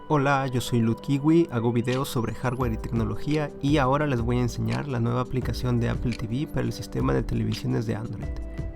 Hola, yo soy Ludkiwi, hago videos sobre hardware y tecnología y ahora les voy a enseñar la nueva aplicación de Apple TV para el sistema de televisiones de Android.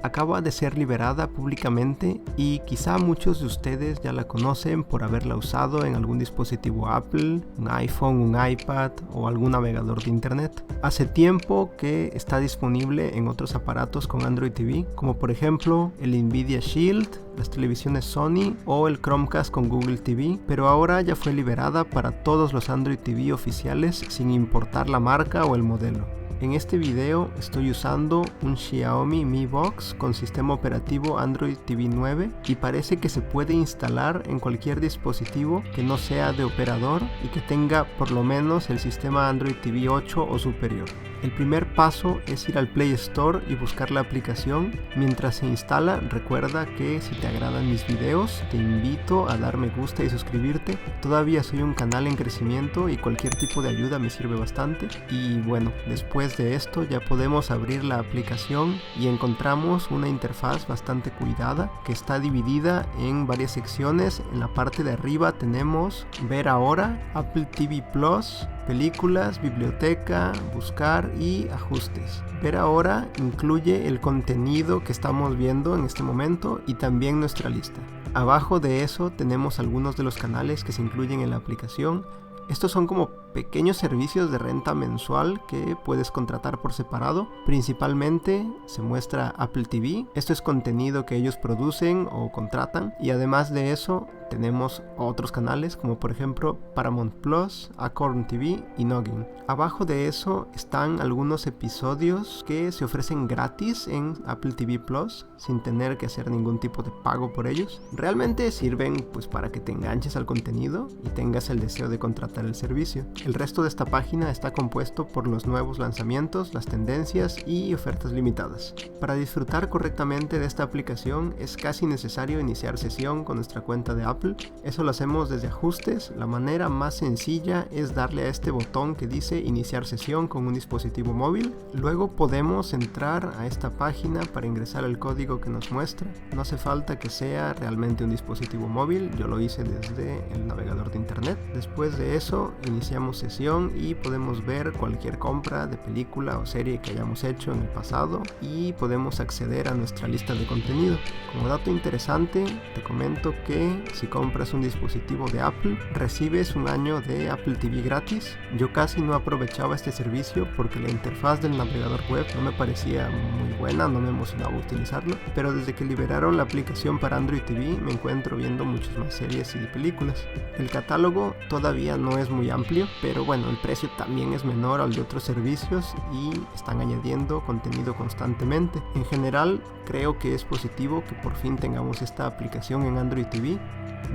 Acaba de ser liberada públicamente y quizá muchos de ustedes ya la conocen por haberla usado en algún dispositivo Apple, un iPhone, un iPad o algún navegador de internet. Hace tiempo que está disponible en otros aparatos con Android TV, como por ejemplo el Nvidia Shield, las televisiones Sony o el Chromecast con Google TV, pero ahora ya fue liberada para todos los Android TV oficiales sin importar la marca o el modelo. En este video estoy usando un Xiaomi Mi Box con sistema operativo Android TV 9 y parece que se puede instalar en cualquier dispositivo que no sea de operador y que tenga por lo menos el sistema Android TV 8 o superior. El primer paso es ir al Play Store y buscar la aplicación. Mientras se instala, recuerda que si te agradan mis videos, te invito a dar me gusta y suscribirte. Todavía soy un canal en crecimiento y cualquier tipo de ayuda me sirve bastante. Y bueno, después de esto ya podemos abrir la aplicación y encontramos una interfaz bastante cuidada que está dividida en varias secciones. En la parte de arriba tenemos Ver ahora, Apple TV Plus, películas, biblioteca, buscar y ajustes. Ver ahora incluye el contenido que estamos viendo en este momento y también nuestra lista. Abajo de eso tenemos algunos de los canales que se incluyen en la aplicación. Estos son como pequeños servicios de renta mensual que puedes contratar por separado. Principalmente se muestra Apple TV. Esto es contenido que ellos producen o contratan. Y además de eso tenemos otros canales como por ejemplo Paramount Plus, Acorn TV y Noggin. Abajo de eso están algunos episodios que se ofrecen gratis en Apple TV Plus sin tener que hacer ningún tipo de pago por ellos. Realmente sirven pues para que te enganches al contenido y tengas el deseo de contratar el servicio. El resto de esta página está compuesto por los nuevos lanzamientos, las tendencias y ofertas limitadas. Para disfrutar correctamente de esta aplicación es casi necesario iniciar sesión con nuestra cuenta de Apple. Eso lo hacemos desde ajustes. La manera más sencilla es darle a este botón que dice iniciar sesión con un dispositivo móvil. Luego podemos entrar a esta página para ingresar el código que nos muestra. No hace falta que sea realmente un dispositivo móvil, yo lo hice desde el navegador de internet. Después de eso iniciamos sesión y podemos ver cualquier compra de película o serie que hayamos hecho en el pasado y podemos acceder a nuestra lista de contenido. Como dato interesante te comento que si compras un dispositivo de Apple recibes un año de Apple TV gratis. Yo casi no aprovechaba este servicio porque la interfaz del navegador web no me parecía muy buena, no me emocionaba utilizarlo, pero desde que liberaron la aplicación para Android TV me encuentro viendo muchas más series y películas. El catálogo todavía no es muy amplio, pero bueno, el precio también es menor al de otros servicios y están añadiendo contenido constantemente. En general, creo que es positivo que por fin tengamos esta aplicación en Android TV,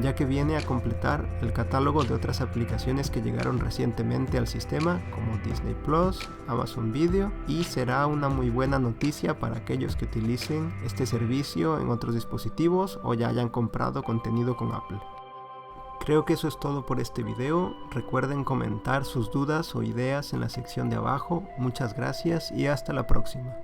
ya que viene a completar el catálogo de otras aplicaciones que llegaron recientemente al sistema, como Disney Plus, Amazon Video, y será una muy buena noticia para aquellos que utilicen este servicio en otros dispositivos o ya hayan comprado contenido con Apple. Creo que eso es todo por este video. Recuerden comentar sus dudas o ideas en la sección de abajo. Muchas gracias y hasta la próxima.